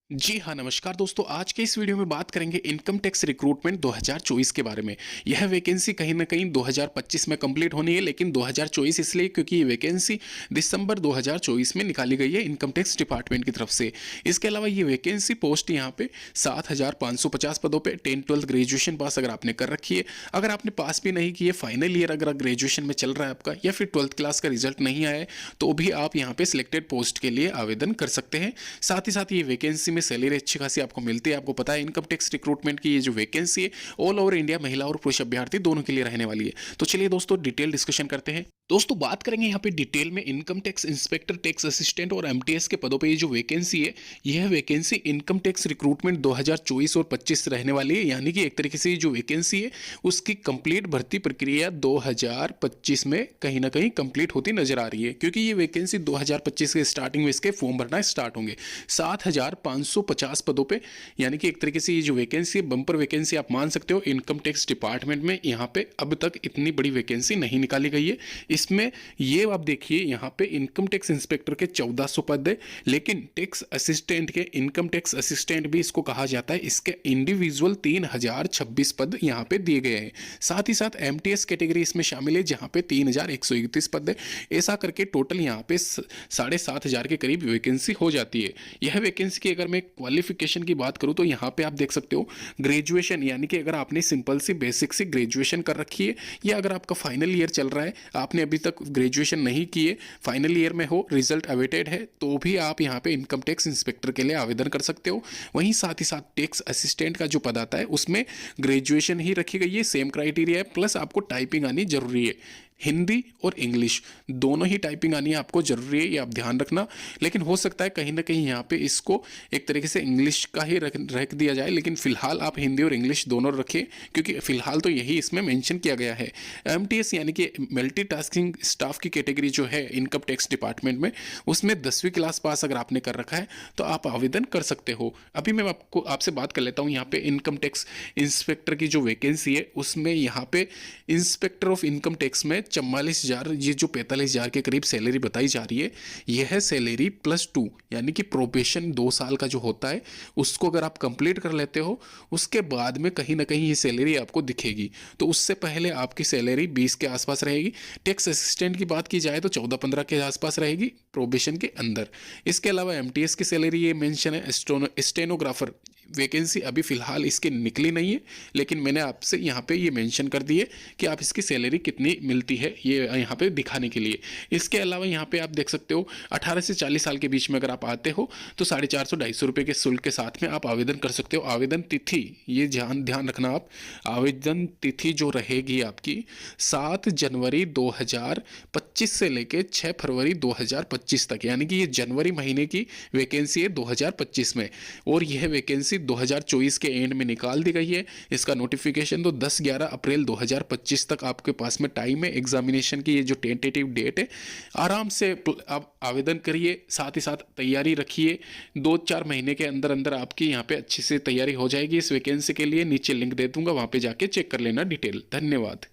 जी हाँ, नमस्कार दोस्तों। आज के इस वीडियो में बात करेंगे इनकम टैक्स रिक्रूटमेंट 2024 के बारे में। यह वैकेंसी कहीं न कहीं 2025 में कंप्लीट होनी है, लेकिन 2024 इसलिए क्योंकि ये वैकेंसी दिसंबर 2024 में निकाली गई है इनकम टैक्स डिपार्टमेंट की तरफ से। इसके अलावा ये वैकेंसी पोस्ट यहाँ पे 7,550 पदों पे 10-12 ग्रेजुएशन पास अगर आपने कर रखी है, अगर आपने पास भी नहीं की है, फाइनल ईयर अगर ग्रेजुएशन में चल रहा है आपका या फिर 12th क्लास का रिजल्ट नहीं आया है, तो भी आप यहाँ पे सिलेक्टेड पोस्ट के लिए आवेदन कर सकते हैं। साथ ही साथ ये वैकेंसी में सैलरी अच्छी खासी आपको मिलती है। आपको पता है इनकम टैक्स रिक्रूटमेंट की ये जो वैकेंसी है ऑल ओवर इंडिया महिला और पुरुष अभ्यर्थी दोनों के लिए रहने वाली है। तो चलिए दोस्तों डिटेल डिस्कशन करते हैं। दोस्तों बात करेंगे यहाँ पे डिटेल में income tax inspector, tax assistant और एमटीएस के पदों पे ये जो वैकेंसी है, यह वैकेंसी इनकम टैक्स रिक्रूटमेंट 2024 और 25 रहने वाली है। यानी कि एक तरीके से ये जो वैकेंसी है उसकी कंप्लीट भर्ती प्रक्रिया 2025 में कहीं ना कहीं कंप्लीट होती नजर आ रही है, क्योंकि ये वैकेंसी 2025 के स्टार्टिंग में इसके फॉर्म भरना स्टार्ट होंगे 7,550 पदों पे। यानी कि एक तरीके से ये जो वैकेंसी है बम्पर वैकेंसी आप मान सकते हो। इनकम टैक्स डिपार्टमेंट में यहाँ पे अब तक इतनी बड़ी वैकेंसी नहीं निकाली गई है। इसमें ये आप देखिए यहाँ पे इनकम टैक्स इंस्पेक्टर के 1400 पद है, लेकिन टैक्स असिस्टेंट के, इनकम टैक्स असिस्टेंट भी इसको कहा जाता है, इसके इंडिविजुअल 3026 पद यहाँ पे दिए गए हैं। साथ ही साथ एमटीएस कैटेगरी इसमें शामिल है जहाँ पे 3131 पद है। ऐसा करके टोटल यहाँ पे 7,500 के करीब वैकेंसी हो जाती है। यह वैकेंसी की अगर मैं क्वालिफिकेशन की बात करूँ तो यहाँ पे आप देख सकते हो ग्रेजुएशन, यानी कि अगर आपने सिंपल सी बेसिक सी ग्रेजुएशन कर रखी है या अगर आपका फाइनल ईयर चल रहा है, आपने अभी तक ग्रेजुएशन नहीं किए, फाइनल ईयर में हो, रिजल्ट अवेटेड है, तो भी आप यहाँ पे इनकम टैक्स इंस्पेक्टर के लिए आवेदन कर सकते हो। वहीं साथ ही साथ टैक्स असिस्टेंट का जो पद आता है उसमें ग्रेजुएशन ही रखी गई है, सेम क्राइटेरिया है, प्लस आपको टाइपिंग आनी जरूरी है। हिंदी और इंग्लिश दोनों ही टाइपिंग आनी है आपको जरूरी है, ये आप ध्यान रखना। लेकिन हो सकता है कहीं ना कहीं यहाँ पे इसको एक तरीके से इंग्लिश का ही रख दिया जाए, लेकिन फिलहाल आप हिंदी और इंग्लिश दोनों रखें, क्योंकि फिलहाल तो यही इसमें मेंशन किया गया है। एमटीएस यानी कि मल्टीटास्किंग स्टाफ की कैटेगरी जो है इनकम टैक्स डिपार्टमेंट में, उसमें 10वीं क्लास पास अगर आपने कर रखा है तो आप आवेदन कर सकते हो। अभी मैं आपसे बात कर लेता हूँ यहाँ पे इनकम टैक्स इंस्पेक्टर की जो वैकेंसी है उसमें यहाँ पे इंस्पेक्टर ऑफ इनकम टैक्स में 44,000, ये जो 45,000 के करीब सैलरी बताई जा रही है, यह सैलरी +2 यानी कि प्रोबेशन 2 साल का जो होता है उसको अगर आप कंप्लीट कर लेते हो, उसके बाद में कहीं ना कहीं ये सैलरी आपको दिखेगी। तो उससे पहले आपकी सैलरी 20 के आसपास रहेगी। टैक्स असिस्टेंट की बात की जाए तो 14-15 के आसपास रहेगी प्रोबेशन के अंदर। इसके अलावा एमटीएस की सैलरी ये मेंशन है। स्टेनोग्राफर वैकेंसी अभी फिलहाल इसकी निकली नहीं है, लेकिन मैंने आपसे यहाँ पे ये मेंशन कर दी है कि आप इसकी सैलरी कितनी मिलती है ये यहाँ पे दिखाने के लिए। इसके अलावा यहाँ पे आप देख सकते हो 18 से 40 साल के बीच में अगर आप आते हो तो 450-250 रुपये के शुल्क के साथ में आप आवेदन कर सकते हो। आवेदन तिथि ये ध्यान रखना आप, आवेदन तिथि जो रहेगी आपकी 7 जनवरी 2025 से लेके 6 फरवरी 2025 तक, यानी कि ये जनवरी महीने की वैकेंसी है 2025 में, और यह वैकेंसी 2024 के एंड में निकाल दी गई है। इसका नोटिफिकेशन तो 10-11 अप्रैल 2025 तक आपके पास में टाइम है। एग्जामिनेशन की ये जो टेंटेटिव डेट है, आराम से आप आवेदन करिए, साथ ही साथ तैयारी रखिए। 2-4 महीने के अंदर अंदर आपकी यहाँ पे अच्छी से तैयारी हो जाएगी इस वैकेंसी के लिए। नीचे लिंक दे दूंगा, वहां पे जाके चेक कर लेना डिटेल। धन्यवाद।